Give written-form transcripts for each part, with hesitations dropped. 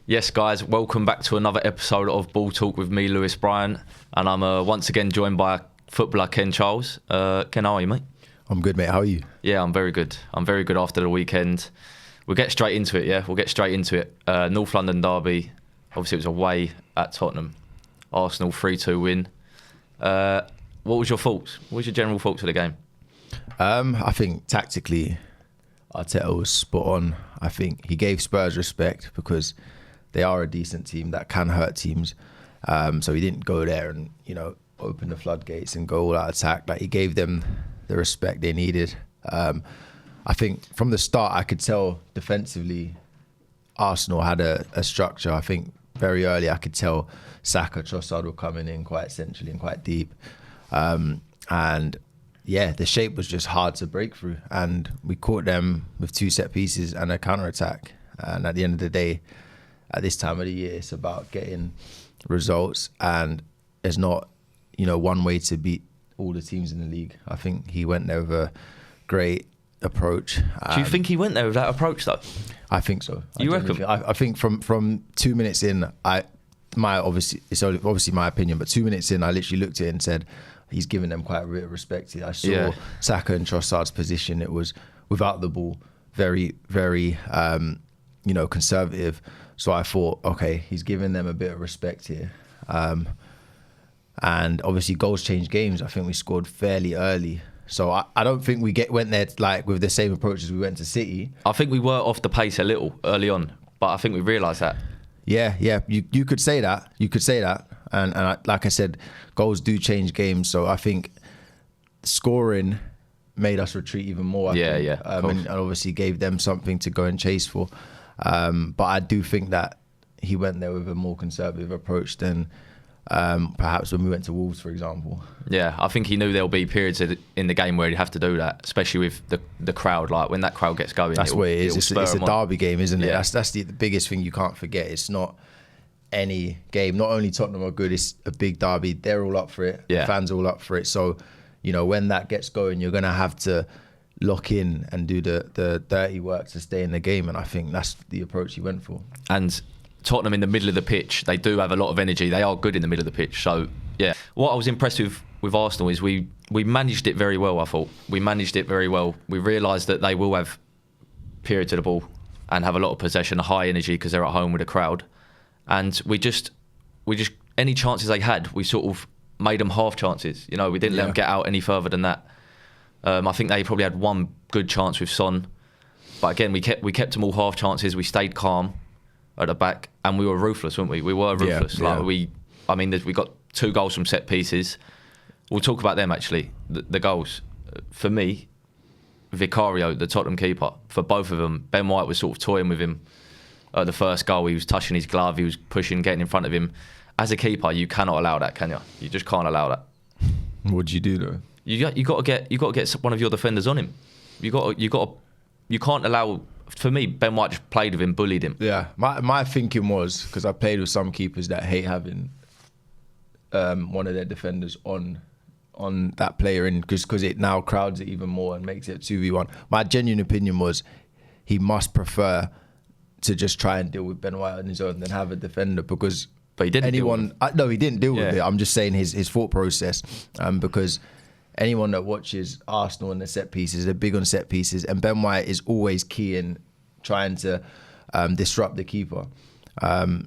Yes, guys, welcome back to another episode of Ball Talk with me, Lewis Bryon, and I'm once again joined by footballer Ken Charles. Ken, how are you, mate? I'm good, mate. How are you? Yeah, I'm very good. I'm very good after the weekend. We'll get straight into it, yeah? We'll get straight into it. North London derby. Obviously, it was away at Tottenham. Arsenal 3-2 win. What was your thoughts? What was your general thoughts of the game? I think tactically, Arteta was spot on. I think he gave Spurs respect because they are a decent team that can hurt teams. So he didn't go there and, open the floodgates and go all out attack. Like, he gave them the respect they needed. I think from the start, I could tell defensively, Arsenal had a structure. I think very early, I could tell Saka, Trossard were coming in quite centrally and quite deep. And yeah, the shape was just hard to break through. And we caught them with 2 set pieces and a counter-attack. And at the end of the day, at this time of the year, it's about getting results. And there's not, one way to beat all the teams in the league. I think he went there with a great approach. Do you think he went there with that approach, though? I think so. You reckon? I think from 2 minutes in, it's obviously my opinion, but 2 minutes in, I literally looked at it and said, he's given them quite a bit of respect here. I saw Saka and Trossard's position. It was without the ball, very, very, conservative. So I thought, okay, he's giving them a bit of respect here. And obviously goals change games. I think we scored fairly early. So I don't think we went there like with the same approach as we went to City. I think we were off the pace a little early on, but I think we realised that. Yeah. You could say that. And like I said, goals do change games. So I think scoring made us retreat even more. And obviously gave them something to go and chase for. But I do think that he went there with a more conservative approach than perhaps when we went to Wolves, for example. Yeah, I think he knew there'll be periods in the game where he'd have to do that, especially with the crowd. Like, when that crowd gets going, that's what it is. It's a derby game, isn't it? Yeah. That's the biggest thing you can't forget. It's not any game. Not only Tottenham are good, it's a big derby. They're all up for it. Yeah. The fans are all up for it. So, when that gets going, you're going to have to lock in and do the dirty work to stay in the game. And I think that's the approach he went for. And Tottenham in the middle of the pitch, they do have a lot of energy. They are good in the middle of the pitch. So, yeah. What I was impressed with Arsenal is we managed it very well, I thought. We managed it very well. We realised that they will have periods of the ball and have a lot of possession, high energy, because they're at home with a crowd. And we just any chances they had, we sort of made them half chances. We didn't let them get out any further than that. I think they probably had one good chance with Son. But again, we kept them all half chances. We stayed calm at the back, and we were ruthless, weren't we? We were ruthless. We got 2 goals from set pieces. We'll talk about them, actually, the goals. For me, Vicarrio, the Tottenham keeper, for both of them, Ben White was sort of toying with him at the first goal. He was touching his glove, he was pushing, getting in front of him. As a keeper, you cannot allow that, can you? You just can't allow that. What'd you do, though? You got to get one of your defenders on him. You can't allow. For me, Ben White just played with him, bullied him. Yeah, my thinking was, because I played with some keepers that hate having one of their defenders on that player, in because it now crowds it even more and makes it 2v1. My genuine opinion was he must prefer to just try and deal with Ben White on his own than have a defender, because but he didn't no, he didn't deal with it. I'm just saying his thought process, because anyone that watches Arsenal and the set pieces, they're big on set pieces, and Ben White is always key in trying to disrupt the keeper.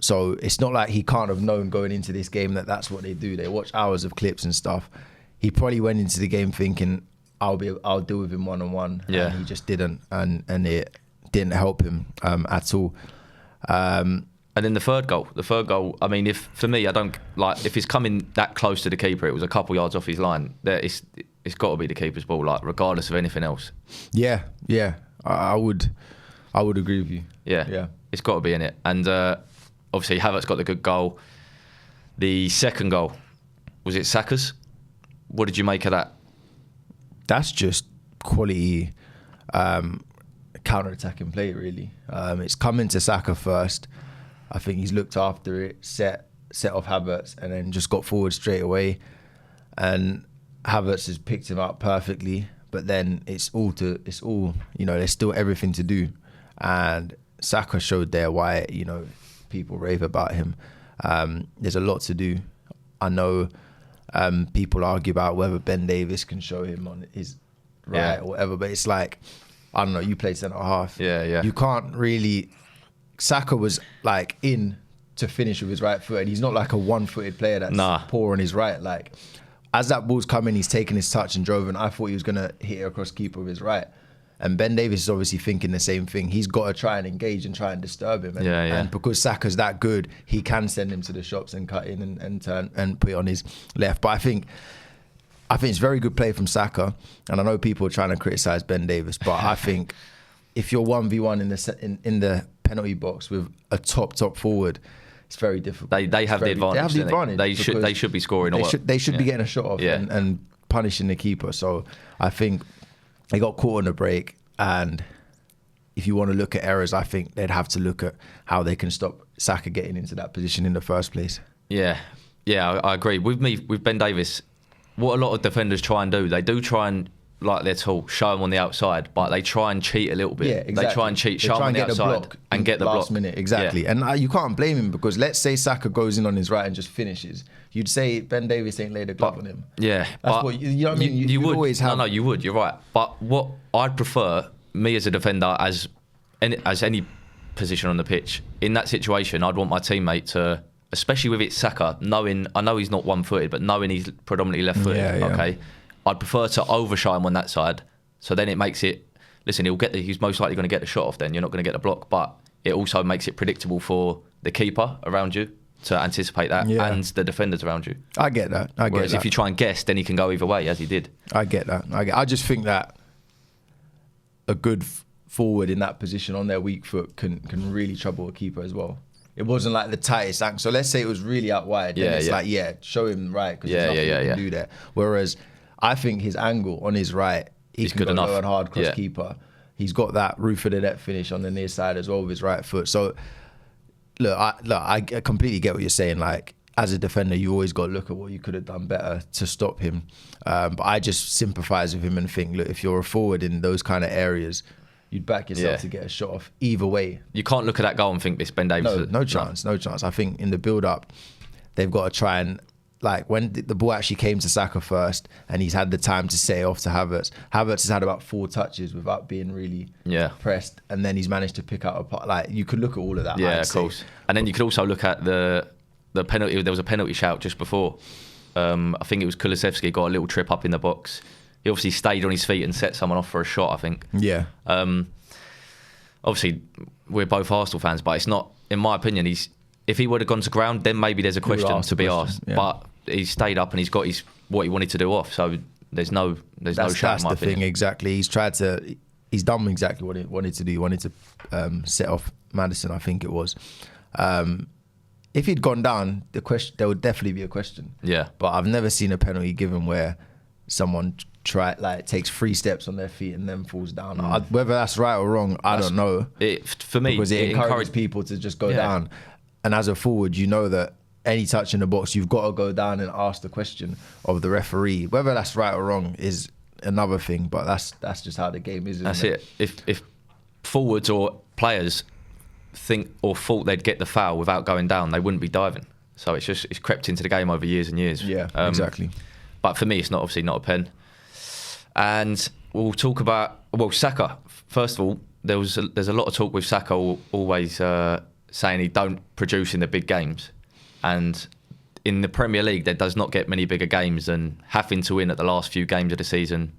So it's not like he can't have known going into this game that that's what they do. They watch hours of clips and stuff. He probably went into the game thinking, I'll deal with him one-on-one. Yeah. And he just didn't, and it didn't help him at all. And then the third goal. I mean, if it's coming that close to the keeper, it was a couple yards off his line. It's got to be the keeper's ball, like, regardless of anything else. Yeah. I would agree with you. Yeah. It's got to be in it. And obviously, Havertz got the good goal. The second goal, was it Saka's? What did you make of that? That's just quality counter-attacking play, really. It's coming to Saka first. I think he's looked after it, set off Havertz, and then just got forward straight away. And Havertz has picked him up perfectly, but then there's still everything to do. And Saka showed there why, people rave about him. There's a lot to do. I know people argue about whether Ben Davies can show him on his right or whatever, but it's like, I don't know, you played centre half. Yeah. You can't really... Saka was like in to finish with his right foot, and he's not like a one-footed player that's poor on his right. Like, as that ball's coming, he's taken his touch and drove, and I thought he was going to hit it across keeper with his right. And Ben Davies is obviously thinking the same thing. He's got to try and engage and try and disturb him. And because Saka's that good, he can send him to the shops and cut in and turn and put it on his left. But I think it's very good play from Saka. And I know people are trying to criticise Ben Davies, but I think if you're 1v1 in the penalty box with a top forward, it's very difficult. They have the advantage. They have the advantage. They should be scoring. They should be getting a shot off and punishing the keeper. So I think they got caught on the break, and if you want to look at errors, I think they'd have to look at how they can stop Saka getting into that position in the first place. Yeah, I agree. With Ben Davies, what a lot of defenders try and do, they do try and, like their tool, show him on the outside, but they try and cheat a little bit. Yeah, exactly. They try and cheat, show him on the outside and get the block. Last minute, exactly. Yeah. And you can't blame him, because let's say Saka goes in on his right and just finishes. You'd say Ben Davies ain't laid a glove on him. Yeah. That's what, you know what I mean? You would always have... No, you would, you're right. But what I'd prefer, me as a defender, as any position on the pitch, in that situation, I'd want my teammate to, especially with it Saka, I know he's not one-footed, but knowing he's predominantly left-footed, okay, I'd prefer to overshow him on that side. So then it makes it, listen, he's most likely going to get the shot off then, you're not going to get the block, but it also makes it predictable for the keeper around you to anticipate that, and the defenders around you. I get that. Whereas if you try and guess, then he can go either way, as he did. I get that. I just think that a good forward in that position on their weak foot can really trouble a keeper as well. It wasn't like the tightest angle. So let's say it was really out wide. Then it's show him right, because there's nothing he can do there. Whereas I think his angle on his right, he's good enough. Low and hard cross keeper. He's got that roof of the net finish on the near side as well with his right foot. So look, I completely get what you're saying. Like, as a defender, you always got to look at what you could have done better to stop him. But I just sympathise with him and think, look, if you're a forward in those kind of areas, you'd back yourself to get a shot off either way. You can't look at that goal and think this Ben Davies. No chance. I think in the build-up, they've got to try and, like, when the ball actually came to Saka first and he's had the time to set it off to Havertz. Havertz has had about 4 touches without being really pressed, and then he's managed to pick out a part. Like, you could look at all of that. Yeah, of course. And then you could also look at the penalty. There was a penalty shout just before. I think it was Kulusevski got a little trip up in the box. He obviously stayed on his feet and set someone off for a shot, I think. Yeah. Obviously, we're both Arsenal fans, but it's not, in my opinion, if he would have gone to ground, then maybe there's a question to be asked. Yeah. But he stayed up and he's got what he wanted to do off. So there's no shout, in my opinion. That's the thing, exactly. He's done exactly what he wanted to do. He wanted to set off Maddison, I think it was. If he'd gone down, there would definitely be a question. Yeah. But I've never seen a penalty given where someone takes 3 steps on their feet and then falls down. Whether that's right or wrong, I don't know. For me, because it encourages people to just go down. And as a forward, you know that any touch in the box, you've got to go down and ask the question of the referee. Whether that's right or wrong is another thing, but that's just how the game is. That's it. If forwards or players think or thought they'd get the foul without going down, they wouldn't be diving. So it's crept into the game over years and years. Yeah, exactly. But for me, it's obviously not a pen. And we'll talk about Saka. First of all, there's a lot of talk with Saka always saying he don't produce in the big games, and in the Premier League there does not get many bigger games than having to win at the last few games of the season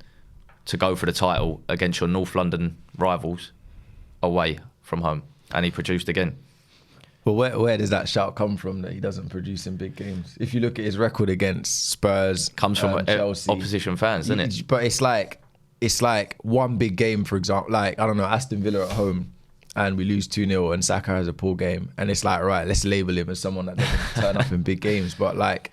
to go for the title against your North London rivals away from home, and he produced again. Well, where does that shout come from that he doesn't produce in big games? If you look at his record against Spurs, comes from Chelsea, opposition fans, doesn't it? But it's like one big game, for example, like, I don't know, Aston Villa at home, and we lose 2-0 and Saka has a poor game, and it's like, right, let's label him as someone that doesn't turn up in big games. But like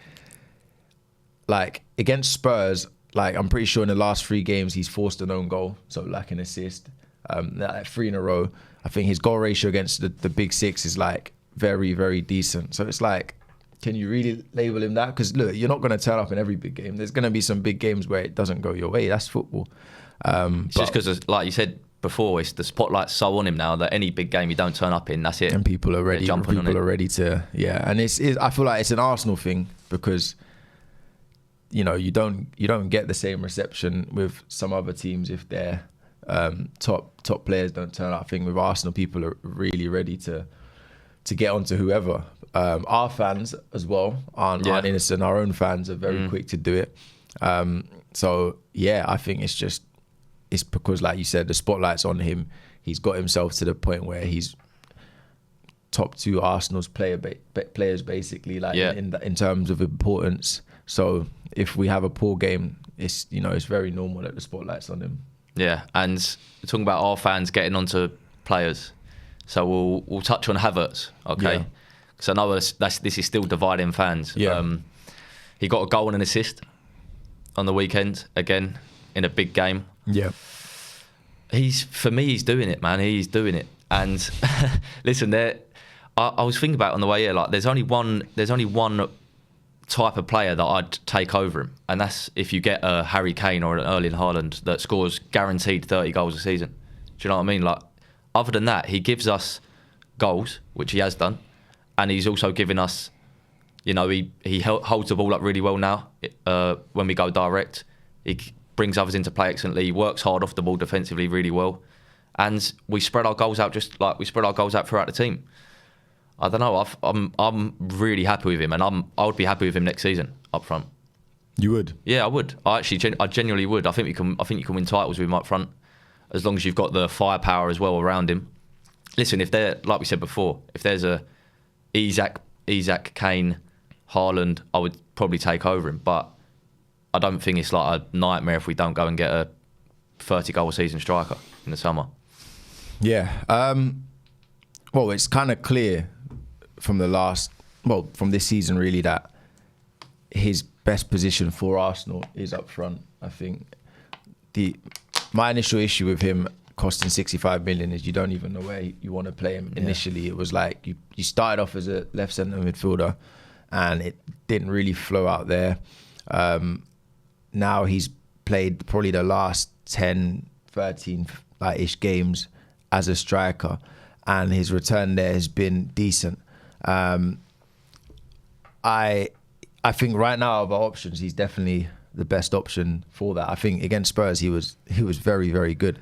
against Spurs, like, I'm pretty sure in the last 3 games he's forced an own goal, so like an assist, 3 in a row. I think his goal ratio against the big 6 is like very, very decent. So it's like, can you really label him that? Because look, you're not going to turn up in every big game. There's going to be some big games where it doesn't go your way. That's football. It's just because, like you said, before, it's the spotlight's so on him now that any big game you don't turn up in, that's it. And people are ready. People are ready to, and it's. I feel like it's an Arsenal thing because, you don't get the same reception with some other teams if their top players don't turn up. I think with Arsenal, people are really ready to get onto whoever. Our fans as well aren't innocent. Our own fans are very quick to do it. So yeah, I think it's because, like you said, the spotlight's on him. He's got himself to the point where he's top 2 Arsenal's players basically, in terms of importance. So if we have a poor game, it's very normal that the spotlight's on him. Yeah, and talking about our fans getting onto players, so we'll touch on Havertz, okay? Because I know this is still dividing fans. Yeah. He got a goal and an assist on the weekend again in a big game. Yeah. For me, he's doing it, man. He's doing it. And listen, I was thinking about it on the way here. Like, there's only one type of player that I'd take over him, and that's if you get a Harry Kane or an Erling Haaland that scores guaranteed 30 goals a season. Do you know what I mean? Like, other than that, he gives us goals, which he has done, and he's also given us, he holds the ball up really well now. When we go direct, he brings others into play excellently. He works hard off the ball defensively really well, and we spread our goals out just like we spread our goals out throughout the team. I don't know. I'm really happy with him, and I would be happy with him next season up front. You would? Yeah, I would. I genuinely would. I think you can win titles with him up front, as long as you've got the firepower as well around him. Listen, if they're, like we said before, if there's a Isak, Kane, Haaland, I would probably take over him. But I don't think it's like a nightmare if we don't go and get a 30 goal a season striker in the summer. Yeah. Well, it's kind of clear from from this season really, that his best position for Arsenal is up front. I think my initial issue with him costing 65 million is you don't even know where you want to play him. Initially, it was like you started off as a left centre midfielder and it didn't really flow out there. Now he's played probably the last 10, 13 ish games as a striker, and his return there has been decent. I think right now of our options, he's definitely the best option for that. I think against Spurs, he was very, very good.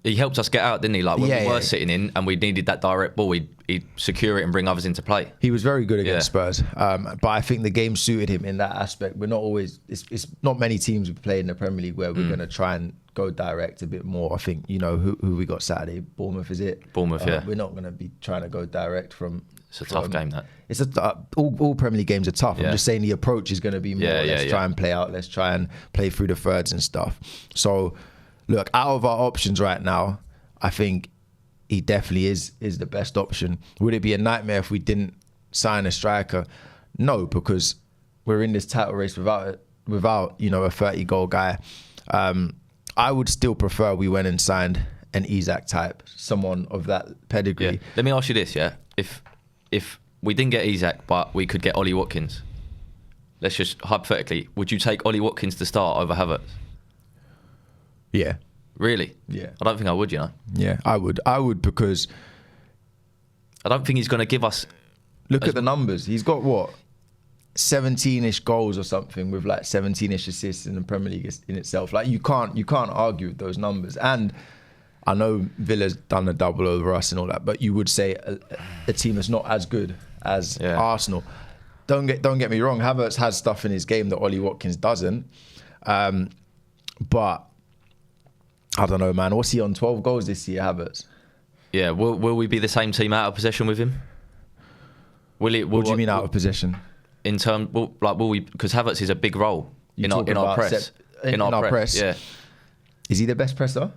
He helped us get out, didn't he? Like when we were sitting in and we needed that direct ball, he'd secure it and bring others into play. He was very good against Spurs, but I think the game suited him in that aspect. We're not always. It's not many teams we play in the Premier League where we're going to try and go direct a bit more. I think who we got Saturday, Bournemouth, is it? Bournemouth, yeah. We're not going to be trying to go direct from. It's a tough game, that. It's all Premier League games are tough. I'm just saying the approach is going to be more. Let's try and play out. Let's try and play through the thirds and stuff. So. Look, out of our options right now, I think he definitely is the best option. Would it be a nightmare if we didn't sign a striker? No, because we're in this title race without a 30-goal guy. I would still prefer we went and signed an Isak type, someone of that pedigree. Yeah. Let me ask you this, yeah? If we didn't get Isak, but we could get Ollie Watkins, let's just hypothetically, would you take Ollie Watkins to start over Havertz? Yeah. Really? Yeah. I don't think I would, Yeah, I would because I don't think he's going to give us... Look at the numbers. He's got, 17-ish goals or something with 17-ish assists in the Premier League in itself. You can't argue with those numbers. And I know Villa's done a double over us and all that, but you would say a team that's not as good as Arsenal. Don't get me wrong. Havertz has stuff in his game that Ollie Watkins doesn't. But I don't know, man. What's he on? 12 goals this year, Havertz? Yeah. Will we be the same team out of possession with him? What do you mean out of possession? In terms, will we? Because Havertz is a big role in our press. In our press. Yeah. Is he the best presser?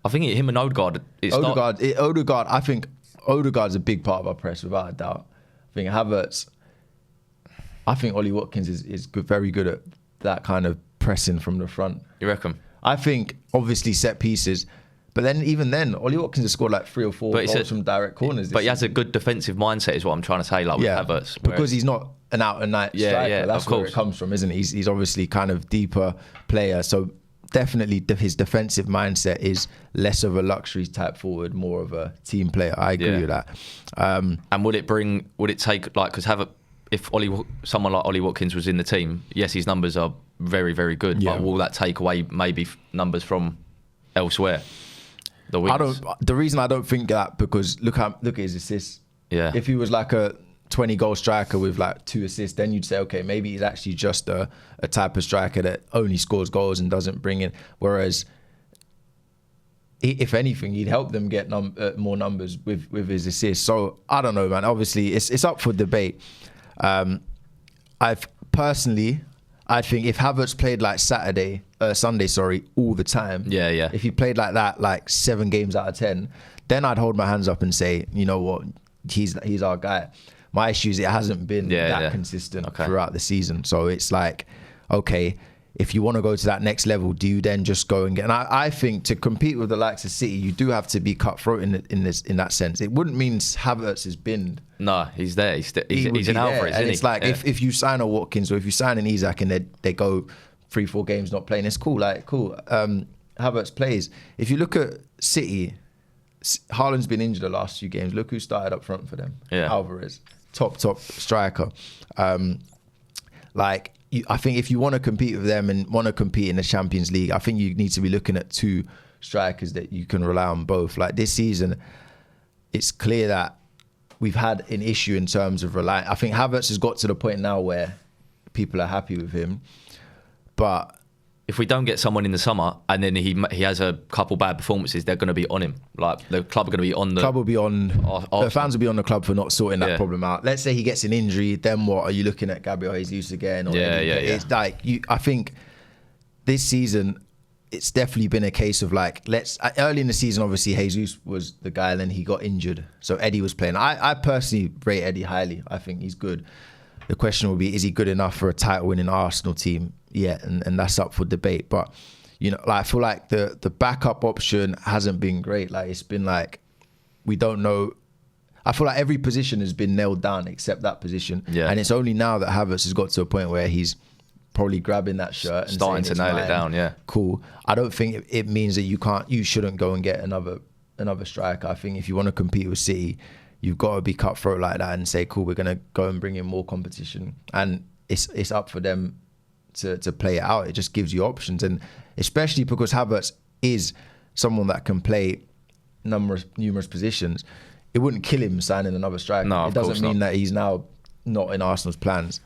I think him and Odegaard. Odegaard. I think Odegaard's a big part of our press, without a doubt. I think Havertz. I think Ollie Watkins is very good at that kind of pressing from the front. You reckon? I think obviously set pieces, but then even then, Ollie Watkins has scored 3 or 4 goals from direct corners. But he has a good defensive mindset, is what I'm trying to say. With Havertz, because he's not an out and out striker. That's where it comes from, isn't it? He's obviously kind of deeper player. So definitely his defensive mindset is less of a luxury type forward, more of a team player. I agree with that. And would it take, like, because if someone like Ollie Watkins was in the team, yes, his numbers are very, very good, but will that take away maybe numbers from elsewhere? The reason I don't think that, because look at his assists. Yeah. If he was like a 20-goal striker with like 2 assists, then you'd say, okay, maybe he's actually just a type of striker that only scores goals and doesn't bring in. Whereas, if anything, he'd help them get more numbers with his assists. So I don't know, man. Obviously, it's up for debate. I think if Havertz played like Sunday, all the time. Yeah. If he played like that, like 7 games out of 10, then I'd hold my hands up and say, you know what, he's our guy. My issue is it hasn't been that consistent throughout the season. So it's like, okay, if you want to go to that next level, do you then just go and get? And I think to compete with the likes of City, you do have to be cutthroat in that sense. It wouldn't mean Havertz has been. No, he's there. He's an Alvarez, and it's like if you sign a Watkins or if you sign an Isak and they go 3-4 games not playing, it's cool. Havertz plays. If you look at City, Haaland's been injured the last few games. Look who started up front for them. Yeah. Alvarez, top striker. I think if you want to compete with them and want to compete in the Champions League, I think you need to be looking at 2 strikers that you can rely on both. Like this season, it's clear that we've had an issue in terms of relying. I think Havertz has got to the point now where people are happy with him. But if we don't get someone in the summer and then he has a couple bad performances, they're going to be on him. Like the club are going to be on the club will be on. The fans will be on the club for not sorting that problem out. Let's say he gets an injury, then what? Are you looking at Gabriel Jesus again? Or It's like I think this season it's definitely been a case of like early in the season. Obviously, Jesus was the guy, and then he got injured, so Eddie was playing. I personally rate Eddie highly. I think he's good. The question will be, is he good enough for a title-winning Arsenal team? Yeah, and that's up for debate. But, you know, like I feel like the backup option hasn't been great. Like, it's been like, we don't know. I feel like every position has been nailed down except that position. Yeah. And it's only now that Havertz has got to a point where he's probably grabbing that shirt and starting to nail it down, yeah. Cool. I don't think it means that you shouldn't go and get another striker. I think if you want to compete with City, you've got to be cutthroat like that and say, cool, we're going to go and bring in more competition. And it's up for them to play it out. It just gives you options. And especially because Havertz is someone that can play numerous positions, it wouldn't kill him signing another striker. No, it doesn't mean that he's now not in Arsenal's plans.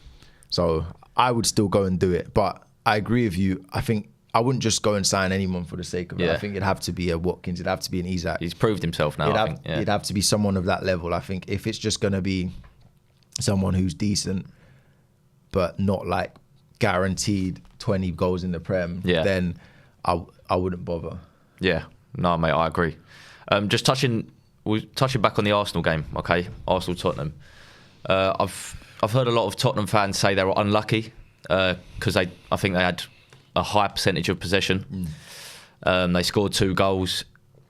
So I would still go and do it. But I agree with you. I think I wouldn't just go and sign anyone for the sake of it. I think it'd have to be a Watkins. It'd have to be an Isak. He's proved himself now, It'd have to be someone of that level. I think if it's just going to be someone who's decent, but not like guaranteed 20 goals in the Prem, then I wouldn't bother. Yeah. No, mate, I agree. Just touching back on the Arsenal game, okay? Arsenal-Tottenham. I've heard a lot of Tottenham fans say they were unlucky because I think they had a high percentage of possession. They scored 2 goals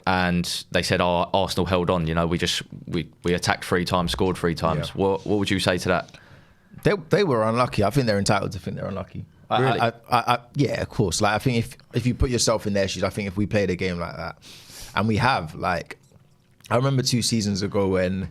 and they said, Arsenal held on. You know, we attacked 3 times, scored 3 times. Yeah. What would you say to that? They were unlucky. I think they're entitled to think they're unlucky. Really? Yeah, of course. Like I think if you put yourself in their shoes, I think if we played a game like that, and we have, like, I remember 2 seasons ago when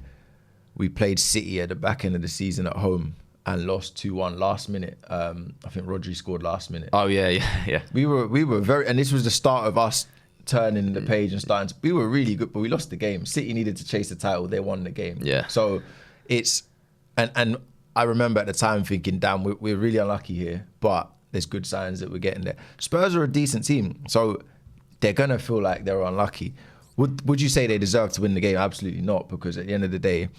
we played City at the back end of the season at home and lost 2-1 last minute. I think Rodri scored last minute. Oh yeah. We were very, and this was the start of us turning the page and starting. We were really good, but we lost the game. City needed to chase the title. They won the game. Yeah. So it's and I remember at the time thinking, damn, we're really unlucky here, but there's good signs that we're getting there. Spurs are a decent team, so they're gonna feel like they're unlucky. Would you say they deserve to win the game? Absolutely not, because at the end of the day,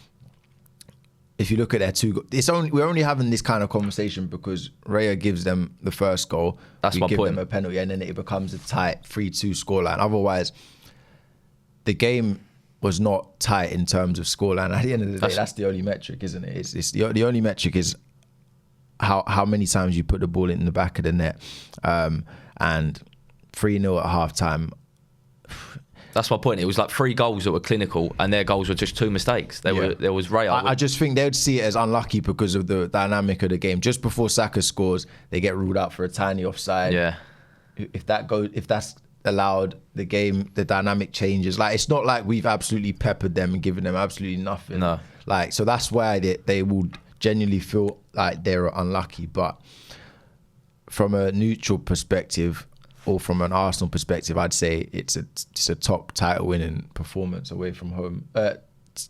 if you look at their 2 goals, we're only having this kind of conversation because Raya gives them the first goal. That's my point. We give them a penalty and then it becomes a tight 3-2 scoreline. Otherwise, the game was not tight in terms of scoreline. At the end of the day, that's the only metric, isn't it? It's the only metric is how many times you put the ball in the back of the net. And 3-0 at half time. That's my point. It was like 3 goals that were clinical, and their goals were just 2 mistakes. There was Raya. I just think they would see it as unlucky because of the dynamic of the game. Just before Saka scores, they get ruled out for a tiny offside. Yeah. if that's allowed, the game, the dynamic changes. Like, it's not like we've absolutely peppered them and given them absolutely nothing. No. Like, so that's why they will genuinely feel like they're unlucky. But from a neutral perspective, or from an Arsenal perspective, I'd say it's a top title winning performance away from home.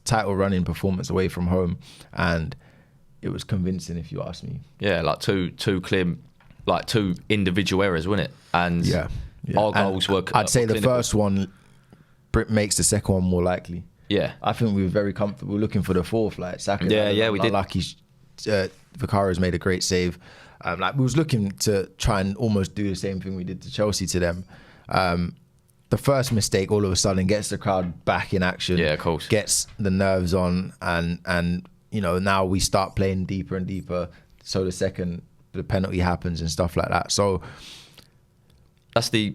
Title running performance away from home, and it was convincing, if you ask me. Yeah, like two clear, like two individual errors, wasn't it? And our goals were. I'd say the clinical. first one makes the second one more likely. Yeah, I think we were very comfortable looking for the fourth. Like, Saka, we did. Lucky, Vicario's made a great save. Like, we was looking to try and almost do the same thing we did to Chelsea to them. The first mistake all of a sudden gets the crowd back in action. Yeah, of course. Gets the nerves on, and now we start playing deeper and deeper. So the penalty happens and stuff like that. So that's the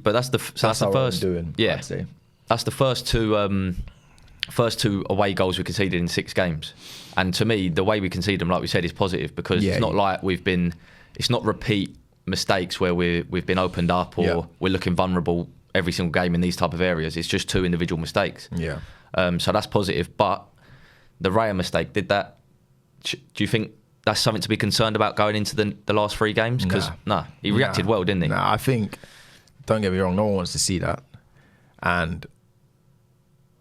first. Doing, yeah, I'd say. That's the first two away goals we conceded in 6 games. And to me, the way we concede them, like we said, is positive, because it's not like it's not repeat mistakes where we've been opened up or we're looking vulnerable every single game in these type of areas. It's just 2 individual mistakes. Yeah. So that's positive. But the Raya mistake, do you think that's something to be concerned about going into the last 3 games? Because he reacted well, didn't he? I think, don't get me wrong, no one wants to see that.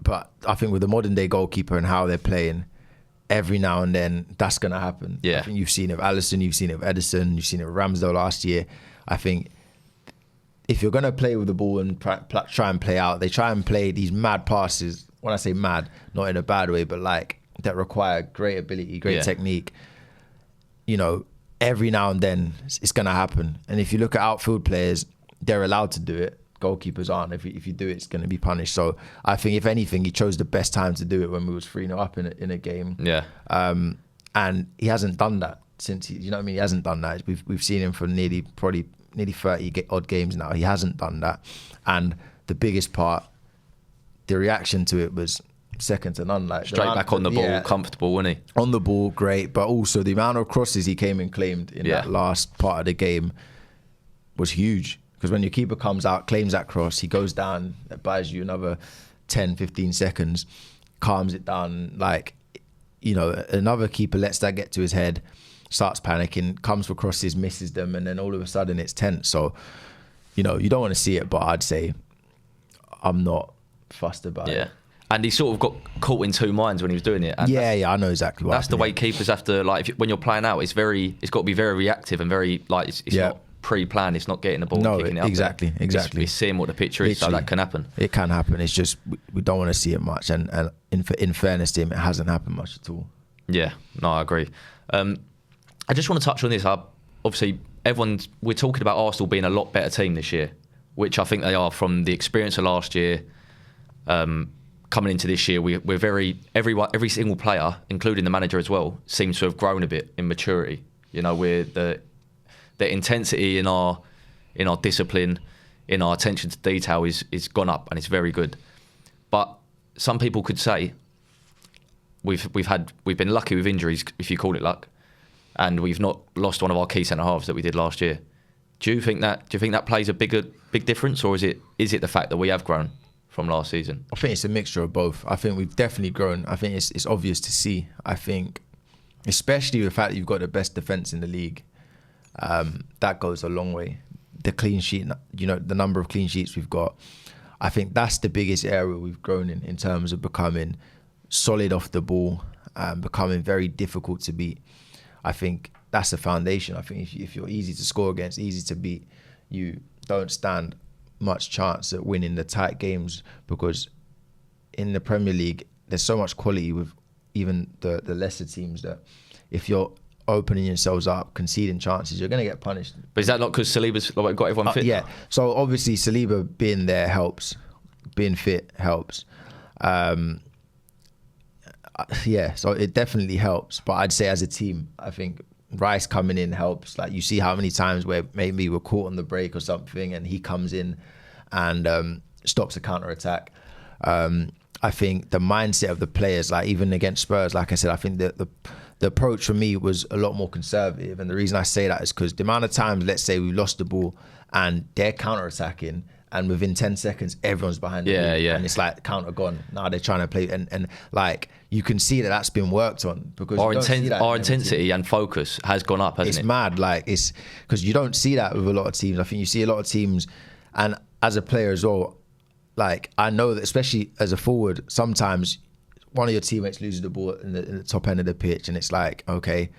But I think with the modern day goalkeeper and how they're playing, every now and then that's going to happen. Yeah. I think you've seen it with Alisson, you've seen it with Edison, you've seen it with Ramsdale last year. I think if you're going to play with the ball and try and play out, they try and play these mad passes. When I say mad, not in a bad way, but like that require great ability, great technique. Every now and then it's going to happen. And if you look at outfield players, they're allowed to do it. Goalkeepers aren't. If you do it, it's going to be punished. So I think, if anything, he chose the best time to do it when we was 3-0 up in a game. Yeah. And he hasn't done that since He hasn't done that. We've seen him for nearly 30 odd games now. He hasn't done that. And the biggest part, the reaction to it was second to none. Like, straight back on the ball, comfortable, wasn't he? On the ball, great. But also the amount of crosses he came and claimed in that last part of the game was huge. Because when your keeper comes out, claims that cross, he goes down, that buys you another 10, 15 seconds, calms it down. Like, another keeper lets that get to his head, starts panicking, comes for crosses, misses them, and then all of a sudden it's tense. So, you don't want to see it, but I'd say I'm not fussed about it. And he sort of got caught in 2 minds when he was doing it. And I know exactly what that's the way keepers have to, like, when you're playing out, it's got to be very reactive and very, like, it's not pre-planned. It's not getting the ball and kicking it up. Exactly. It's seeing what the picture is, so that can happen. It can happen. It's just we don't want to see it much, and in fairness to him, it hasn't happened much at all. Yeah, no, I agree. I just want to touch on this. Obviously, we're talking about Arsenal being a lot better team this year, which I think they are from the experience of last year. Coming into this year, we're every single player, including the manager as well, seems to have grown a bit in maturity. We're the intensity in our discipline, in our attention to detail is gone up, and it's very good. But some people could say we've been lucky with injuries, if you call it luck, and we've not lost one of our key centre halves that we did last year. Do you think that plays a big difference, or is it the fact that we have grown from last season? I think it's a mixture of both. I think we've definitely grown. I think it's obvious to see. I think, especially the fact that you've got the best defence in the league. That goes a long way. The clean sheet, the number of clean sheets we've got, I think that's the biggest area we've grown in terms of becoming solid off the ball, becoming very difficult to beat. I think that's the foundation. I think if you're easy to score against, easy to beat, you don't stand much chance at winning the tight games, because in the Premier League, there's so much quality with even the lesser teams that if you're opening yourselves up, conceding chances, you're going to get punished. But is that not because Saliba's got everyone fit? Yeah. So obviously Saliba being there helps. Being fit helps. So it definitely helps. But I'd say as a team, I think Rice coming in helps. Like, you see how many times where maybe we're caught on the break or something and he comes in and stops a counter-attack. I I think the mindset of the players, like even against Spurs, like I said, I think that the approach for me was a lot more conservative. And the reason I say that is because the amount of times, let's say we lost the ball and they're counter-attacking, and within 10 seconds, everyone's behind the ball. And it's like, counter gone. Now they're trying to play. And like, you can see that that's been worked on. Because our intensity and focus has gone up, hasn't it? It's mad. Like, it's because you don't see that with a lot of teams. I think you see a lot of teams, and as a player as well, like, I know that especially as a forward, sometimes one of your teammates loses the ball in the top end of the pitch, and it's like, okay,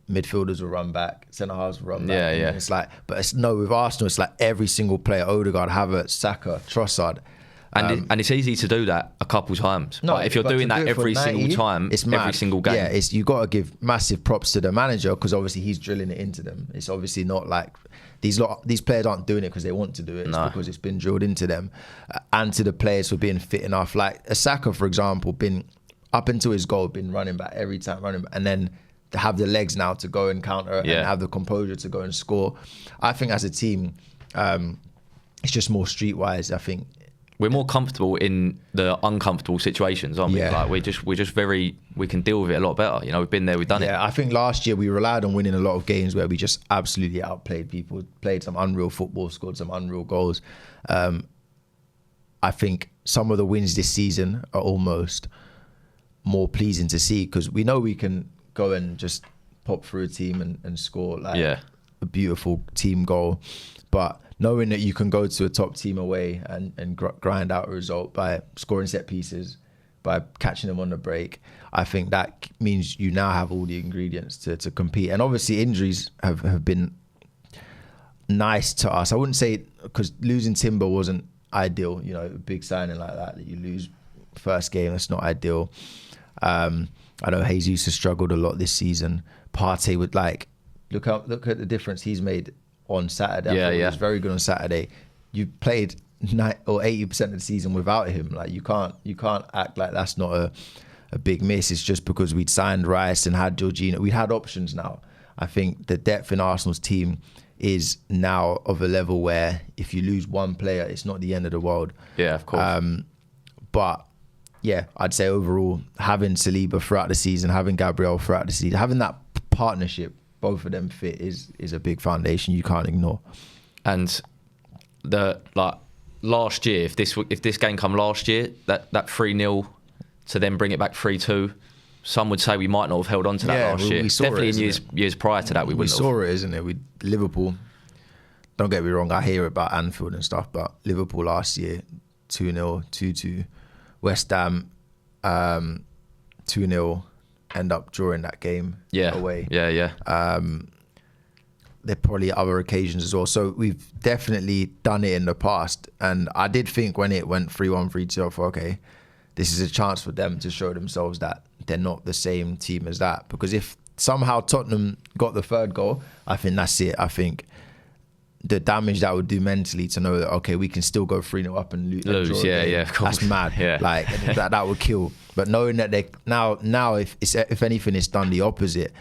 midfielders will run back, centre halves will run back. And it's like, but with Arsenal, it's like every single player: Odegaard, Havertz, Saka, Trossard. And it's easy to do that a couple times. No, but if you're doing that every single time, it's every single game. Yeah, you got to give massive props to the manager, because obviously he's drilling it into them. It's obviously not like these players aren't doing it because they want to do it. It's because it's been drilled into them, and to the players for being fit enough. Like Saka, for example, been up until his goal, been running back every time, and then to have the legs now to go and counter and have the composure to go and score. I think as a team, it's just more streetwise. I think we're more comfortable in the uncomfortable situations, aren't we? Like we can deal with it a lot better. You know, we've been there, we've done it. Yeah, I think last year we relied on winning a lot of games where we just absolutely outplayed people, played some unreal football, scored some unreal goals. I think some of the wins this season are almost more pleasing to see, because we know we can go and just pop through a team and score like a beautiful team goal. But knowing that you can go to a top team away and grind out a result by scoring set pieces, by catching them on the break, I think that means you now have all the ingredients to compete. And obviously injuries have been nice to us. I wouldn't say, because losing Timber wasn't ideal, you know, a big signing like that you lose first game, that's not ideal. I know Jesus has struggled a lot this season. Partey would look at the difference he's made on Saturday. He was very good on Saturday. You played 80% of the season without him. Like you can't act like that's not a big miss. It's just because we'd signed Rice and had Jorginho. We had options now. I think the depth in Arsenal's team is now of a level where if you lose one player, it's not the end of the world. Yeah, of course. But yeah, I'd say overall, having Saliba throughout the season, having Gabriel throughout the season, having that partnership, both of them fit, is a big foundation you can't ignore. And last year, if this game come last year, that 3-0 to then bring it back 3-2, some would say we might not have held on to that last year. Definitely in years prior to that, we wouldn't have. We saw it, isn't it? Liverpool, don't get me wrong, I hear about Anfield and stuff, but Liverpool last year, 2-0, 2-2. West Ham, 2-0, end up drawing that game away. There are probably other occasions as well. So we've definitely done it in the past. And I did think when it went 3-1, 3-2, I thought, okay, this is a chance for them to show themselves that they're not the same team as that. Because if somehow Tottenham got the third goal, I think that's it. I think the damage that would do mentally to know that, okay, we can still go 3-0 up and lose. Of course. That's mad. Like that would kill. But knowing that they now if anything, it's done the opposite.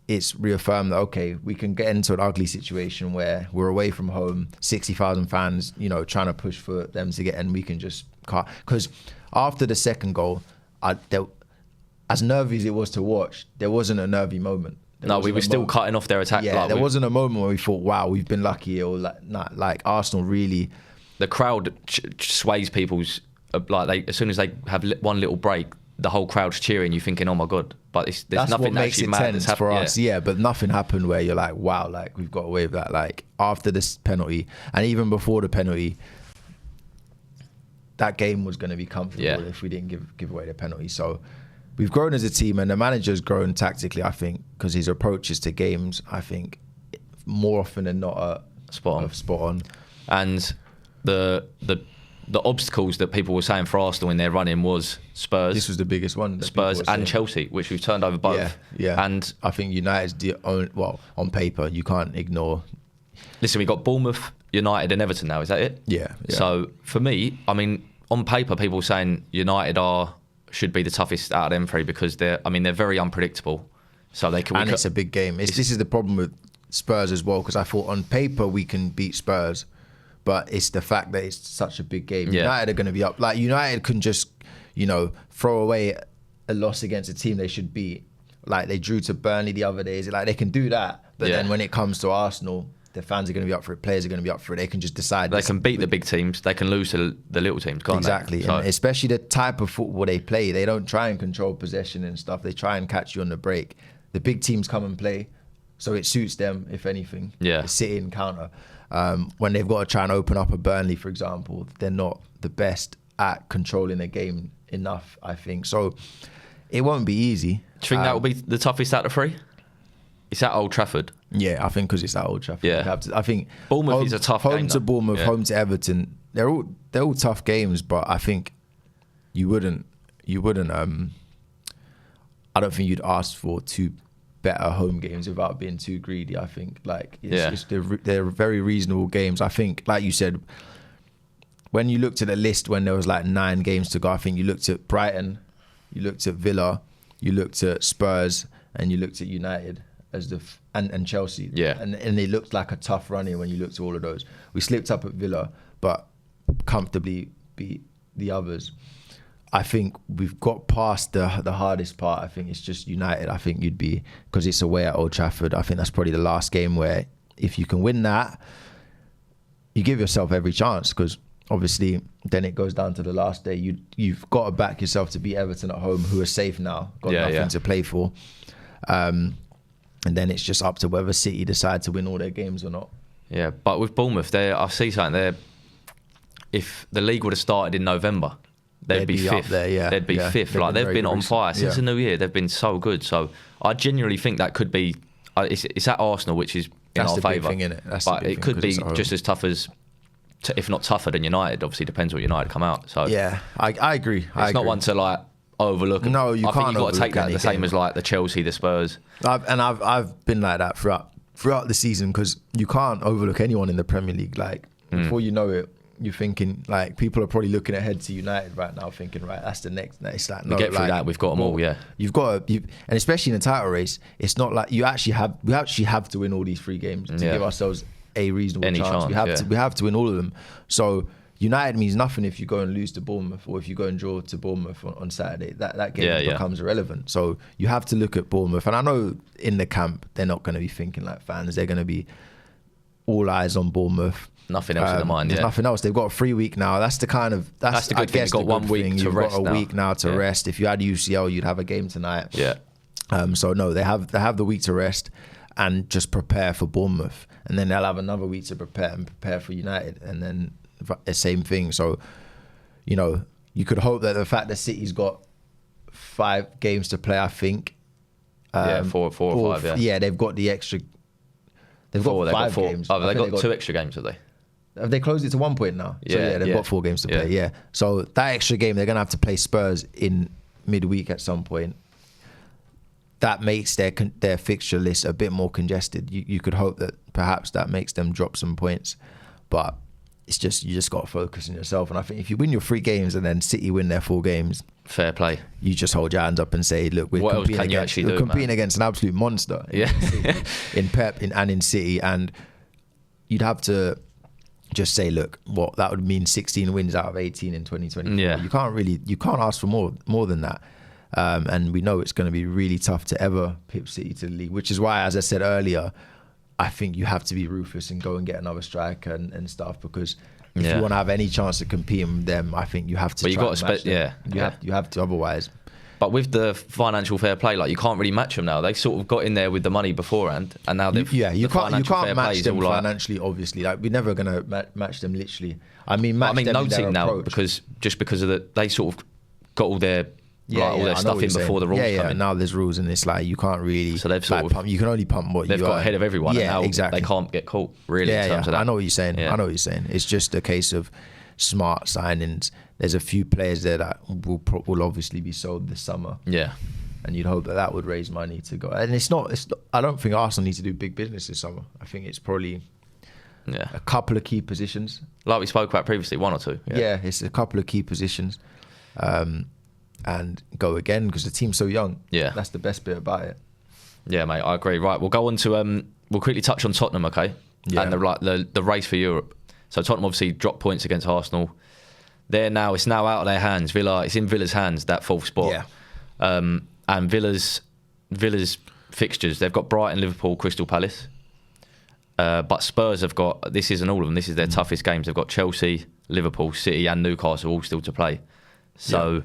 It's reaffirmed that, okay, we can get into an ugly situation where we're away from home, 60,000 fans, you know, trying to push for them to get, and we can just cut. Because after the second goal, as nervy as it was to watch, there wasn't a nervy moment. We were still cutting off their attack. Yeah, there wasn't a moment where we thought, wow, we've been lucky, or like Arsenal really. The crowd sways people's, as soon as they have one little break, the whole crowd's cheering, you're thinking, oh my God. But there's that's nothing what makes it tense for us. Yeah, but nothing happened where you're like, wow, like we've got away with that. Like after this penalty, and even before the penalty, that game was going to be comfortable if we didn't give away the penalty. So we've grown as a team, and the manager's grown tactically, I think, because his approaches to games, I think, more often than not are spot on. And the obstacles that people were saying for Arsenal in their run-in was Spurs. This was the biggest one. Spurs and Chelsea, which we've turned over both. Yeah. And I think United's on paper, you can't ignore. Listen, we got Bournemouth, United and Everton now, is that it? Yeah. So for me, I mean, on paper, people were saying United should be the toughest out of them three, because they're very unpredictable. So they can. And it's a big game. This is the problem with Spurs as well, because I thought on paper we can beat Spurs, but it's the fact that it's such a big game. Yeah. United are going to be up. Like, United can just, throw away a loss against a team they should beat. Like, they drew to Burnley the other day. Like, they can do that. But then when it comes to Arsenal, the fans are going to be up for it. Players are going to be up for it. They can just decide. They can beat the big teams. They can lose to the little teams, can't exactly. they? So, And especially the type of football they play. They don't try and control possession and stuff. They try and catch you on the break. The big teams come and play. So it suits them, if anything. Yeah. The sit-in counter. When they've got to try and open up a Burnley, for example, they're not the best at controlling a game enough, I think. So it won't be easy. do you think that will be the toughest out of three? It's at Old Trafford. Yeah, I think because it's at Old Trafford. Yeah. I think Bournemouth is a tough game. Home to though. Bournemouth, Yeah. home to Everton. They're all tough games, but I think you wouldn't. I don't think you'd ask for two better home games without being too greedy. I think they're very reasonable games. I think, like you said, when you looked at the list when there was like 9 games to go, I think you looked at Brighton, you looked at Villa, you looked at Spurs, and you looked at United as and Chelsea. Yeah. And they looked like a tough running when you looked at all of those. We slipped up at Villa, but comfortably beat the others. I think we've got past the hardest part. I think it's just United. I think you'd be, because it's away at Old Trafford, I think that's probably the last game where if you can win that, you give yourself every chance, because obviously then it goes down to the last day. You've got to back yourself to beat Everton at home, who are safe now, got nothing to play for. And then it's just up to whether City decide to win all their games or not. Yeah, but with Bournemouth, I see something there. If the league would have started in November, they'd be fifth. Up there, yeah. They'd be fifth. They've been on fire since the new year. They've been so good. So I genuinely think that could be. It's at Arsenal, which is in our favour. But it could be just as tough as, if not tougher than United. Obviously, depends what United come out. So yeah, I agree. It's not one to like overlook. No, you I can't. think you've got to take that the same as like the Chelsea, the Spurs. I've been like that throughout the season, because you can't overlook anyone in the Premier League. Like before you know it, you're thinking, like, people are probably looking ahead to United right now, thinking, right, that's the next. It's like, no, we get through that, we've got them all. Yeah, you've got to, and especially in the title race, it's not like we actually have to win all these 3 games to give ourselves a reasonable chance. We have to win all of them. So United means nothing if you go and lose to Bournemouth, or if you go and draw to Bournemouth on Saturday. That game becomes irrelevant. So you have to look at Bournemouth, and I know in the camp they're not going to be thinking like fans. They're going to be all eyes on Bournemouth. Nothing else in the mind. There's nothing else. They've got a 3 week now. That's the good thing. You've got 1 week to rest. You've got a week now to rest. If you had UCL, you'd have a game tonight. Yeah. So no, they have the week to rest and just prepare for Bournemouth, and then they'll have another week to prepare for United, and then the same thing. So, you could hope that the fact that City's got 5 games to play, I think. 4 or 5. Yeah, they've got the extra. They've got 5 games. Oh, they've got 2 extra games, have they? Have they closed it to 1 point now? Yeah, so they've got 4 games to play. Yeah. So that extra game, they're going to have to play Spurs in midweek at some point. That makes their fixture list a bit more congested. You could hope that perhaps that makes them drop some points, but it's just, you just got to focus on yourself. And I think if you win your 3 games and then City win their 4 games, fair play. You just hold your hands up and say, look, we're competing against an absolute monster. Yeah. in Pep and in City, and you'd have to just say, look, that would mean 16 wins out of 18 in 2024. Yeah. You can't ask for more than that. And we know it's going to be really tough to ever pip City to the league, which is why, as I said earlier, I think you have to be ruthless and go and get another striker and stuff, because if you want to have any chance of competing with them, I think you have to. But you got to you have to, otherwise. But with the financial fair play, like, you can't really match them now. They sort of got in there with the money beforehand, and now they've you can't match them financially. Obviously, like, we're never going to match them literally. I mean, noting now because of they sort of got all their stuff in before the rules come in. Now there's rules, and it's like you can't really. So they've sort of you can only pump what they've got ahead of everyone. Yeah, and now exactly. They can't get caught really. In terms of that. I know what you're saying. Yeah. I know what you're saying. It's just a case of smart signings. There's a few players there that will obviously be sold this summer. Yeah. And you'd hope that would raise money to go. And it's not. I don't think Arsenal need to do big business this summer. I think it's probably a couple of key positions, like we spoke about previously, 1 or 2. Yeah, it's a couple of key positions. And go again, because the team's so young. Yeah, that's the best bit about it. Yeah, mate, I agree. Right, we'll go on to we'll quickly touch on Tottenham, okay? Yeah. And the race for Europe. So Tottenham obviously dropped points against Arsenal. It's now out of their hands. It's in Villa's hands, that 4th spot. Yeah. And Villa's fixtures, they've got Brighton, Liverpool, Crystal Palace. But Spurs have got, this isn't all of them, this is their toughest games. They've got Chelsea, Liverpool, City and Newcastle all still to play. So,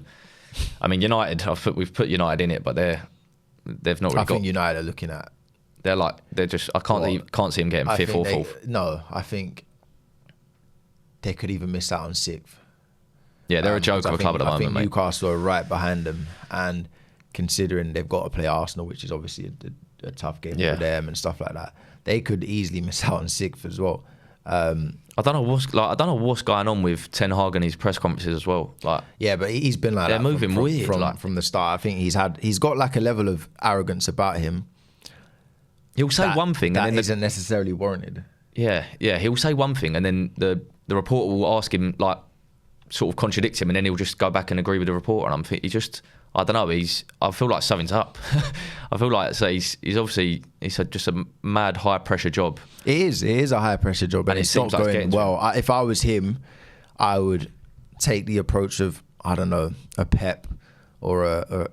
I mean, United, we've put United in it, but they've not really got... I think United are looking at... They're just, I can't see them getting 5th or 4th. No, I think they could even miss out on 6th. Yeah, they're a joke of a club at the moment, I think mate. Newcastle are right behind them, and considering they've got to play Arsenal, which is obviously a tough game for them and stuff like that, they could easily miss out on 6th as well. I don't know what's going on with Ten Hag and his press conferences as well. Yeah, but he's been like they're that. They're moving weird from the start. I think he's got like a level of arrogance about him. He'll say one thing that and then isn't necessarily warranted. Yeah. He'll say one thing and then the reporter will ask him, like, sort of contradict him, and then he'll just go back and agree with the reporter. And I don't know. I feel like something's up. I feel like he's obviously just a mad high pressure job. It is a high pressure job, and it's not going well. If I was him, I would take the approach of, I don't know, a Pep or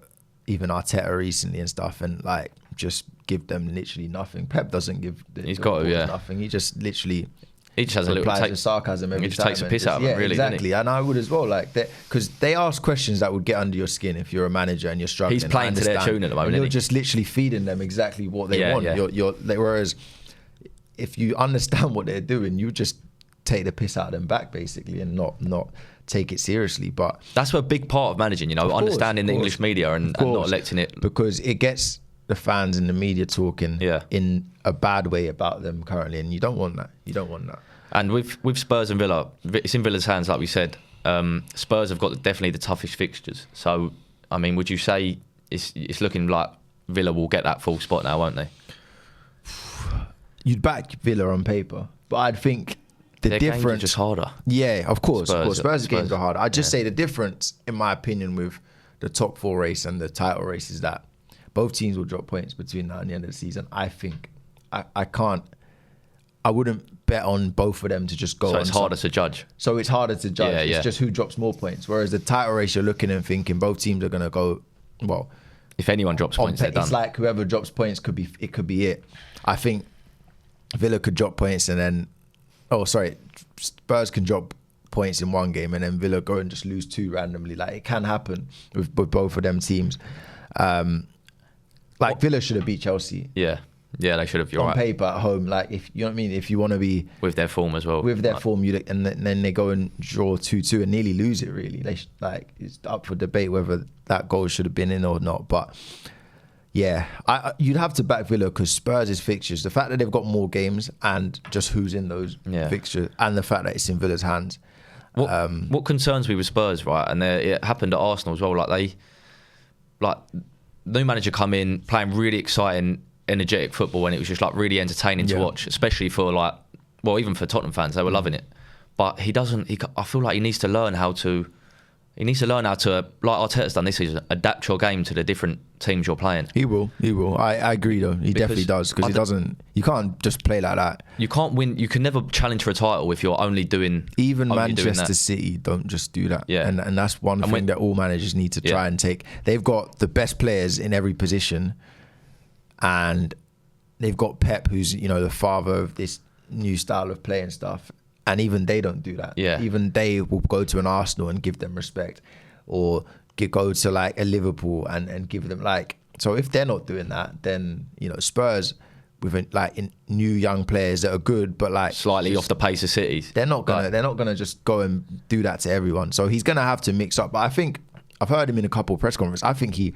even Arteta recently and stuff, and like just give them literally nothing. Pep doesn't give nothing. He just literally. He just has a little with sarcasm every time. He just takes a piss out of it, really. Exactly, and I would as well. Like, because they ask questions that would get under your skin if you're a manager and you're struggling. He's playing to their tune at the moment. And you're just literally feeding them exactly what they want. Yeah. Whereas if you understand what they're doing, you just take the piss out of them back, basically, and not take it seriously. But that's a big part of managing, understanding the English media and not letting it, because it gets the fans and the media talking in a bad way about them currently, and you don't want that. And with Spurs and Villa, it's in Villa's hands, like we said. Spurs have got definitely the toughest fixtures. So, I mean, would you say it's looking like Villa will get that 4th spot now, won't they? You'd back Villa on paper, but I'd think their games are just harder. Yeah, of course. Spurs games are harder. I'd just say the difference, in my opinion, with the top 4 race and the title race is that both teams will drop points between now and the end of the season. I think I wouldn't bet on both of them to just go on. So it's harder to judge. Yeah, it's just who drops more points. Whereas the title race, you're looking and thinking both teams are going to go, well... If anyone drops points, they're done. It's like whoever drops points could be it. I think Villa could drop points and then... Spurs can drop points in one game and then Villa go and just lose 2 randomly. Like, it can happen with both of them teams. Villa should have beat Chelsea. Yeah, they should have. You're on right. paper at home, like, if you know what I mean, if you want to be with their form as well, and then they go and draw 2-2 and nearly lose it. Really, it's up for debate whether that goal should have been in or not. But yeah, you'd have to back Villa because Spurs' fixtures, the fact that they've got more games and just who's in those fixtures, and the fact that it's in Villa's hands. What concerns me with Spurs, right? And it happened at Arsenal as well. New manager come in playing really exciting, energetic football, and it was just really entertaining to watch, especially for even for Tottenham fans, they were loving it. But I feel like he needs to learn how to, like Arteta's done this season, adapt your game to the different teams you're playing. He will. I agree though. He definitely does, because you can't just play like that. You can't win. You can never challenge for a title if you're only doing. Even Manchester City don't just do that. Yeah. And that's one thing that all managers need to try and take. They've got the best players in every position, and they've got Pep, who's the father of this new style of play and stuff. And even they don't do that. Yeah. Even they will go to an Arsenal and give them respect, or go to a Liverpool and give them So if they're not doing that, then Spurs with new young players that are good, but slightly off the pace of City. They're not gonna just go and do that to everyone. So he's gonna have to mix up. But I think I've heard him in a couple of press conferences. I think he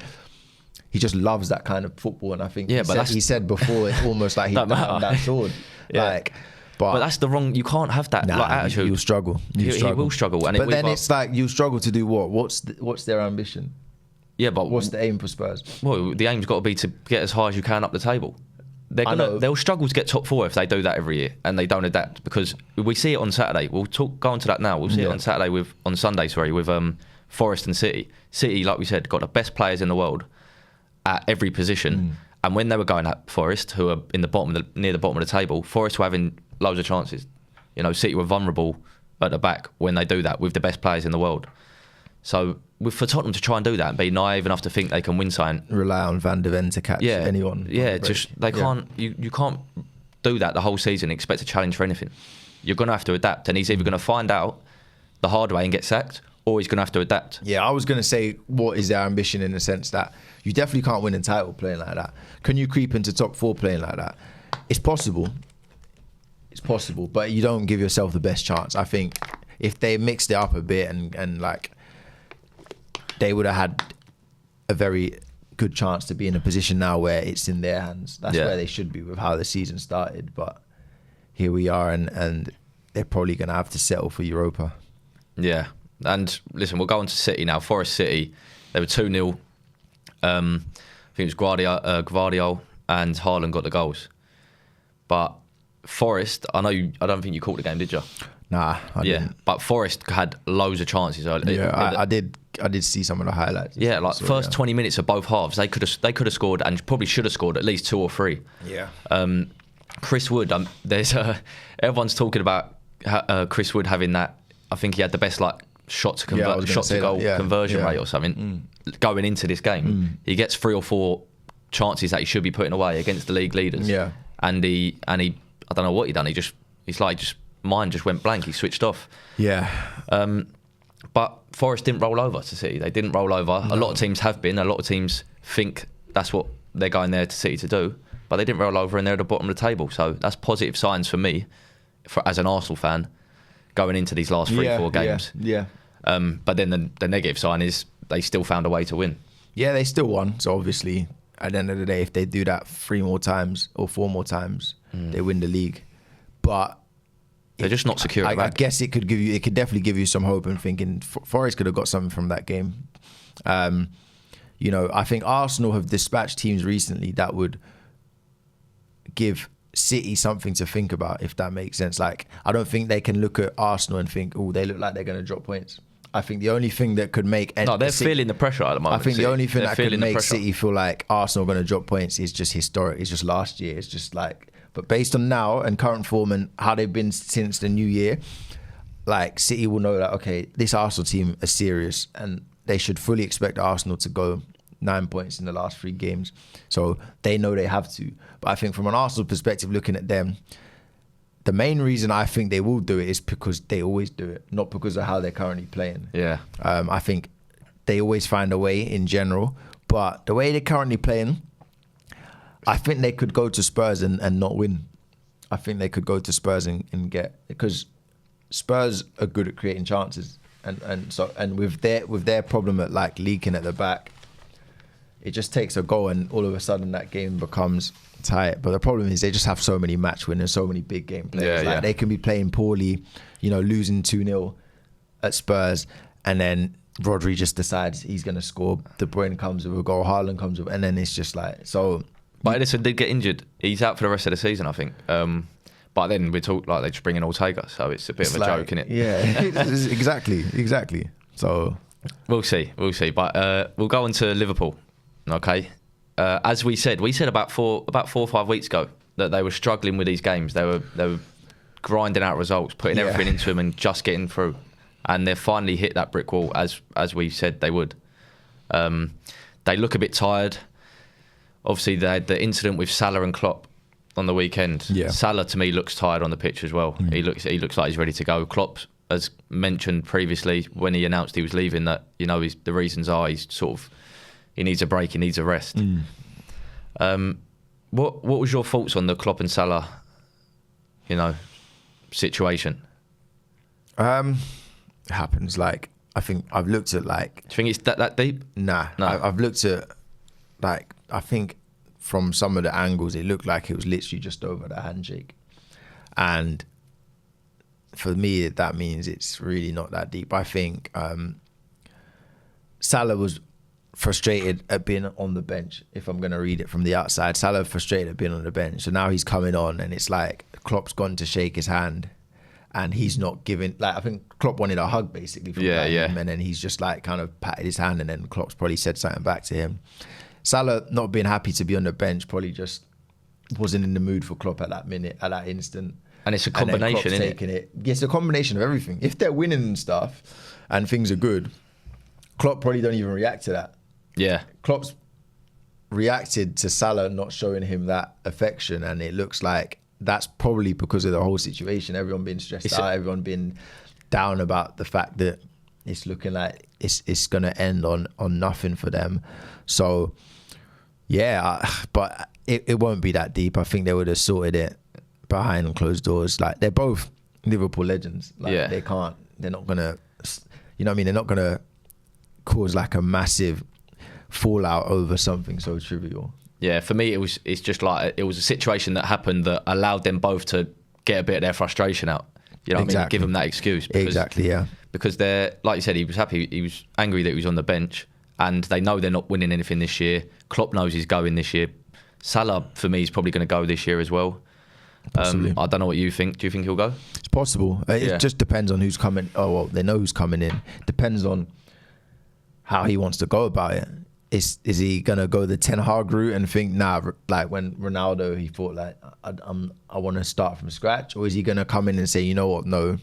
just loves that kind of football, and I think he said before it's almost like he found that sword. Yeah. But that's the wrong. You can't have that attitude. You'll struggle. He will struggle. But then it's you struggle to do what? What's their ambition? Yeah, but what's the aim for Spurs? Well, the aim's got to be to get as high as you can up the table. They'll struggle to get top 4 if they do that every year and they don't adapt, because we see it on Saturday. We'll go on to that now. We'll see it on Saturday with Forest and City. City, like we said, got the best players in the world at every position. And when they were going at Forest, who are in the near the bottom of the table, Forest were having loads of chances. City were vulnerable at the back when they do that with the best players in the world. So for Tottenham to try and do that and be naive enough to think they can win something, rely on Van de Ven to catch anyone. Yeah, they can't. You can't do that the whole season and expect a challenge for anything. You're going to have to adapt, and he's either going to find out the hard way and get sacked, or he's going to have to adapt. Yeah, I was going to say, what is their ambition in the sense that you definitely can't win a title playing like that. Can you creep into top 4 playing like that? It's possible. It's possible, but you don't give yourself the best chance. I think if they mixed it up a bit and like, they would have had a very good chance to be in a position now where it's in their hands. That's where they should be with how the season started. But here we are, and they're probably going to have to settle for Europa. Yeah. And listen, we'll go on to City now. Forest City, they were 2-0. I think it was Gvardiol and Haaland got the goals. But Forest, I don't think you caught the game, did you? Nah, I didn't. But Forest had loads of chances. Yeah, I did see some of the highlights. Yeah, like first 20 minutes of both halves, they could have scored and probably should have scored at least 2 or 3. Yeah. Chris Wood, everyone's talking about Chris Wood having that. I think he had the best shot to goal conversion rate or something going into this game. He gets 3 or 4 chances that he should be putting away against the league leaders. Yeah. And he I don't know what he done. Mine just went blank. He switched off. Yeah. But Forest didn't roll over to City. They didn't roll over. No. A lot of teams have been. A lot of teams think that's what they're going there to City to do. But they didn't roll over, and they're at the bottom of the table. So that's positive signs for me, as an Arsenal fan, going into these last 3-4 games. Yeah. But then the negative sign is they still found a way to win. Yeah, they still won. So obviously, at the end of the day, if they do that 3 more times or 4 more times, they win the league. But they're just not secure. I guess it could definitely give you some hope and thinking Forest could have got something from that game. I think Arsenal have dispatched teams recently that would give City something to think about, if that makes sense. Like, I don't think they can look at Arsenal and think, oh, they look like they're going to drop points. I think the only thing that could make... they're feeling the pressure at the moment. I think the only thing that could make City feel like Arsenal are going to drop points is just historic. It's just last year. It's just like... But based on now and current form and how they've been since the new year, like, City will know that, okay, this Arsenal team is serious and they should fully expect Arsenal to go 9 points in the last 3 games. So they know they have to. But I think from an Arsenal perspective, looking at them, the main reason I think they will do it is because they always do it, not because of how they're currently playing. Yeah. I think they always find a way in general. But the way they're currently playing, I think they could go to Spurs and not win. I think they could go to Spurs and get... Because Spurs are good at creating chances. And with their problem at like leaking at the back, it just takes a goal and all of a sudden that game becomes tight. But the problem is they just have so many match winners, so many big game players. They can be playing poorly, losing 2-0 at Spurs, and then Rodri just decides he's going to score. De Bruyne comes with a goal, Haaland comes with, and then it's just like, so... But Ederson did get injured. He's out for the rest of the season, I think. But then we talk like they just bring in Ortega, so it's a bit of a joke, isn't it? Yeah, exactly. So... We'll see. But we'll go on to Liverpool. Okay, as we said about 4 or 5 weeks ago that they were struggling with these games. They were grinding out results, putting everything into them, and just getting through. And they've finally hit that brick wall, as we said they would. They look a bit tired. Obviously, they had the incident with Salah and Klopp on the weekend. Yeah. Salah to me looks tired on the pitch as well. He looks like he's ready to go. Klopp, as mentioned previously when he announced he was leaving, that the reasons are he's sort of. He needs a break. He needs a rest. What was your thoughts on the Klopp and Salah, situation? It happens. Like, I think I've looked at like. Do you think it's that deep? Nah. No. I've looked at like, I think from some of the angles it looked like it was literally just over the handshake, and for me that means it's really not that deep. I think Salah was frustrated at being on the bench. If I'm going to read it from the outside, Salah frustrated at being on the bench. So now he's coming on and it's like Klopp's gone to shake his hand and he's not giving, like, I think Klopp wanted a hug basically from him, and then he's just like kind of patted his hand, and then Klopp's probably said something back to him. Salah not being happy to be on the bench, probably just wasn't in the mood for Klopp at that minute, at that instant. And it's a and then combination, Klopp's isn't it? taking it? It's a combination of everything. If they're winning and stuff and things are good, Klopp probably don't even react to that. Yeah. Klopp's reacted to Salah not showing him that affection, and it looks like that's probably because of the whole situation. Everyone being stressed out, everyone being down about the fact that it's looking like it's going to end on nothing for them. So, yeah, but it won't be that deep. I think they would have sorted it behind closed doors. Like, they're both Liverpool legends. Like, they're not going to, you know what I mean? They're not going to cause like a massive fallout over something so trivial. Yeah, for me, it was a situation that happened that allowed them both to get a bit of their frustration out. You know what I mean? Give them that excuse. Exactly, yeah. Because they're, like you said, he was happy. He was angry that he was on the bench, and they know they're not winning anything this year. Klopp knows he's going this year. Salah, for me, is probably going to go this year as well. I don't know what you think. Do you think he'll go? It's possible. It just depends on who's coming. Oh, well, they know who's coming in. Depends on how he wants to go about it. Is he gonna go the Ten Hag route and think, nah, like when Ronaldo, he thought like I want to start from scratch, or is he gonna come in and say, you know what, no,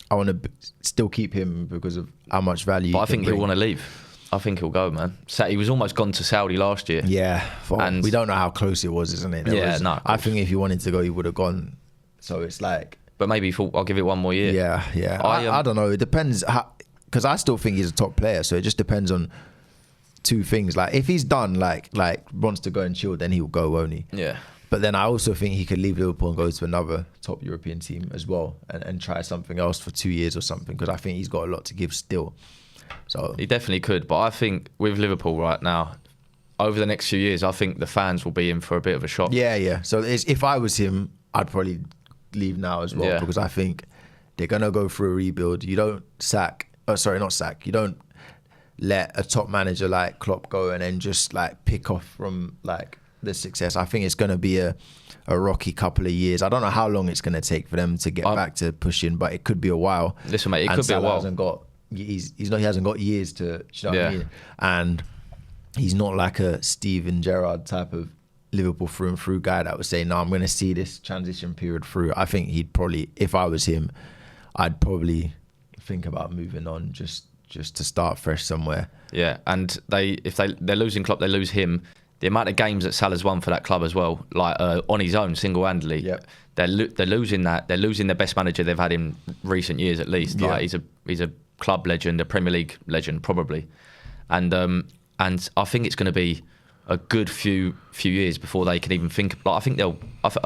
I want to still keep him because of how much value. But I think he'll want to leave. I think he'll go, man. He was almost gone to Saudi last year. Yeah, and we don't know how close it was, isn't it? I think if he wanted to go, he would have gone. So it's like, but maybe he thought, I'll give it one more year. Yeah. I don't know. It depends, because I still think he's a top player. So it just depends on two things. Like, if he's done, like wants to go and chill, then he'll go, won't he? Yeah. But then I also think he could leave Liverpool and go to another top European team as well, and try something else for 2 years or something, because I think he's got a lot to give still. So he definitely could. But I think with Liverpool right now, over the next few years, I think the fans will be in for a bit of a shock. Yeah. So if I was him, I'd probably leave now as well, because I think they're going to go through a rebuild. You don't you don't let a top manager like Klopp go and then just like pick off from like the success. I think it's going to be a rocky couple of years. I don't know how long it's going to take for them to get back to pushing, but it could be a while. Listen, mate, it could be a while. He hasn't got years to, you know what I mean? And he's not like a Steven Gerrard type of Liverpool through and through guy that would say, no, I'm going to see this transition period through. I think he'd probably, if I was him, I'd probably think about moving on just to start fresh somewhere. Yeah, and if they're losing Klopp, they lose him. The amount of games that Salah's won for that club as well, like on his own, single-handedly, they're losing that. They're losing their best manager they've had in recent years, at least. Like, he's a club legend, a Premier League legend, probably, and I think it's going to be a good few years before they can even think. Like, I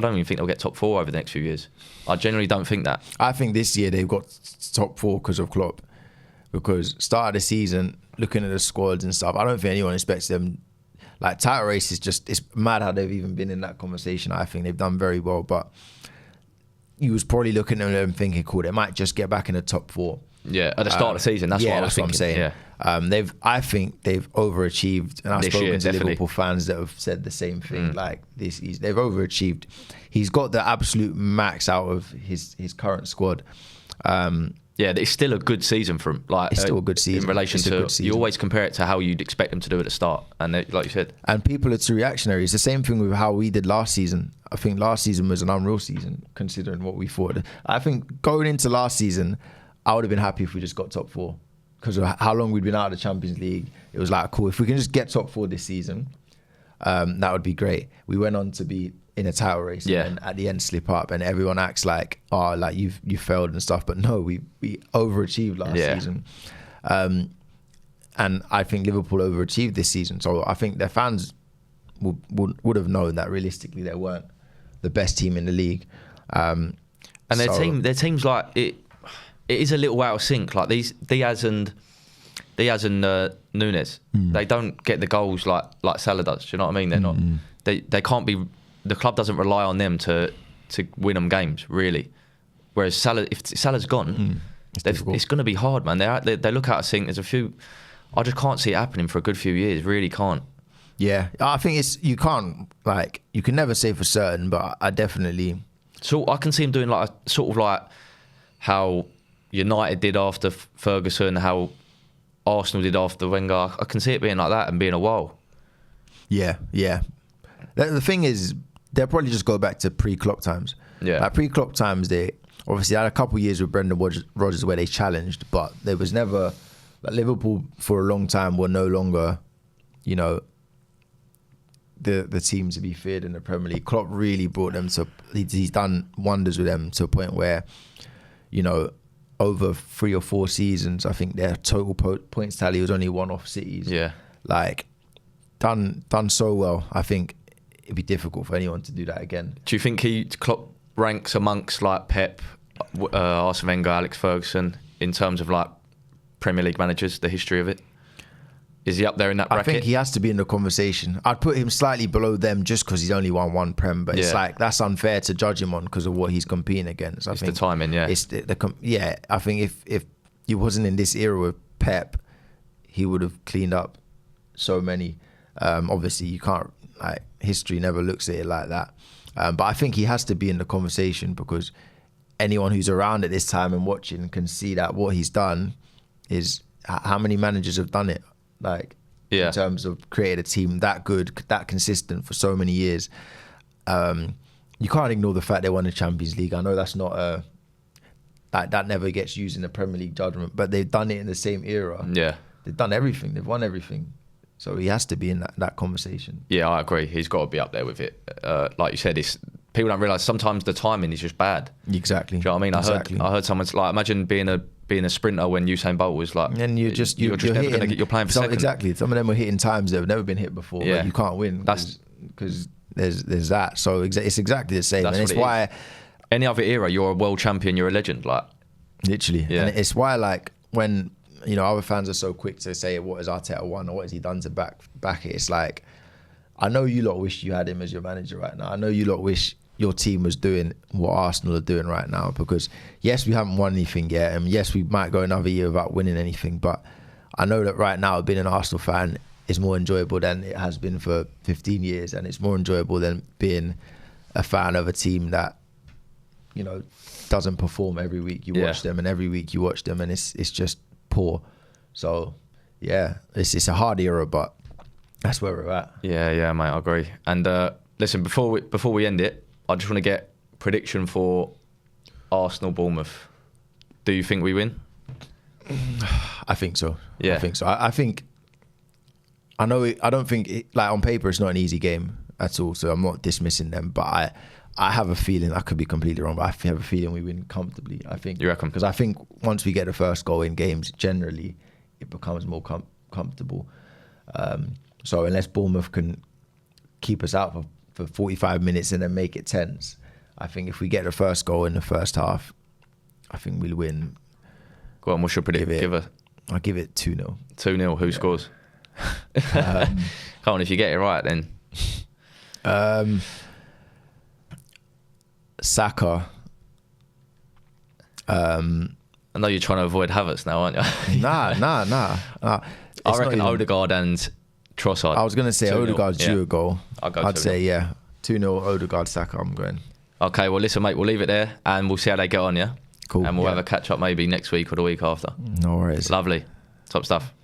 don't even think they'll get top four over the next few years. I generally don't think that. I think this year they've got top four because of Klopp. Because start of the season, looking at the squads and stuff, I don't think anyone expects them. Like, title race is just, it's mad how they've even been in that conversation. I think they've done very well, but you was probably looking at them thinking, cool, they might just get back in the top four. Yeah, at the start of the season, that's what I was thinking. What I'm saying. Yeah. I think they've overachieved, and I've spoken to definitely. Liverpool fans that have said the same thing. Like, they've overachieved. He's got the absolute max out of his current squad. Yeah, it's still a good season for him. Like, it's still a good season. In relation to, you always compare it to how you'd expect them to do at the start. And like you said. And people are too reactionary. It's the same thing with how we did last season. I think last season was an unreal season, considering what we thought. I think going into last season, I would have been happy if we just got top four. Because of how long we'd been out of the Champions League. It was like, cool, if we can just get top four this season, that would be great. We went on to be in a title race, and at the end slip up, and everyone acts like, oh, like you failed and stuff, but no, we overachieved last season, and I think Liverpool overachieved this season. So I think their fans would have known that realistically they weren't the best team in the league, and their team's like it is a little out of sync. Like these Diaz and Nunes, they don't get the goals like Salah does. Do you know what I mean? They're not. They can't be. The club doesn't rely on them to win them games, really. Whereas Salah, if Salah's gone, it's going to be hard, man. They look out of sync. There's a few. I just can't see it happening for a good few years. Really can't. Yeah, I think you can never say for certain, but I definitely. So I can see him doing like a, sort of like how United did after Ferguson, how Arsenal did after Wenger. I can see it being like that and being a while. Yeah. The thing is, they'll probably just go back to pre-Klopp times, Yeah. Like pre-Klopp times, they obviously had a couple of years with Brendan Rodgers where they challenged, but there was never, like, Liverpool for a long time were no longer, you know, the team to be feared in the Premier League. Klopp really brought them to, he's done wonders with them to a point where, you know, over 3 or 4 seasons, I think their total points tally was only one off City's. Yeah. Like, done so well. I think it'd be difficult for anyone to do that again. Do you think Klopp ranks amongst like Pep, Arsene Wenger, Alex Ferguson in terms of like Premier League managers, the history of it? Is he up there in that bracket? I think he has to be in the conversation. I'd put him slightly below them just because he's only won 1 Prem, but it's like that's unfair to judge him on because of what he's competing against. I think the timing, yeah. It's yeah. I think if he wasn't in this era with Pep, he would have cleaned up so many. Obviously, you can't, like, history never looks at it like that. But I think he has to be in the conversation because anyone who's around at this time and watching can see that what he's done is, how many managers have done it? Like, in terms of creating a team that good, that consistent for so many years. You can't ignore the fact they won the Champions League. I know that's not that never gets used in the Premier League judgment, but they've done it in the same era. Yeah. They've done everything. They've won everything. So he has to be in that conversation. Yeah, I agree. He's got to be up there with it. Like you said, people don't realise sometimes the timing is just bad. Exactly. Do you know what I mean? Exactly. I heard someone's like, imagine being a sprinter when Usain Bolt was like, and you're never going to get, you're playing for second. Exactly. Some of them were hitting times that have never been hit before. Yeah. But you can't win because there's that. So it's exactly the same. That's and it's why any other era, you're a world champion, you're a legend. Like, literally. Yeah. And it's why, like, when, you know, other fans are so quick to say, what has Arteta won or what has he done to back it? It's like, I know you lot wish you had him as your manager right now. I know you lot wish your team was doing what Arsenal are doing right now, because yes, we haven't won anything yet, and yes, we might go another year without winning anything, but I know that right now being an Arsenal fan is more enjoyable than it has been for 15 years, and it's more enjoyable than being a fan of a team that, you know, doesn't perform every week. You watch them, and every week you watch them, and it's just poor. So yeah, it's a hard era, but that's where we're at. Yeah, mate, I agree. And listen, before we end it, I just want to get prediction for Arsenal Bournemouth. Do you think we win? I think so. Yeah, I think so. I think. I know. I don't think like on paper it's not an easy game at all. So I'm not dismissing them, but I have a feeling, I could be completely wrong, but I have a feeling we win comfortably. I think. You reckon? Because I think once we get the first goal in games, generally it becomes more comfortable. So unless Bournemouth can keep us out for 45 minutes and then make it tense, I think if we get the first goal in the first half, I think we'll win. Go on, what's your prediction? I'll give it 2-0. 2-0. Who scores? Come on, if you get it right, then. Saka. I know you're trying to avoid Havertz now, aren't you? Nah. I reckon Odegaard and Trossard. I was going to say 2-0. Odegaard's due a goal. I'd say 2-0 Odegaard, Saka, I'm going. Okay, well listen, mate, we'll leave it there and we'll see how they get on, yeah? Cool. And we'll have a catch up maybe next week or the week after. No worries. Lovely. Top stuff.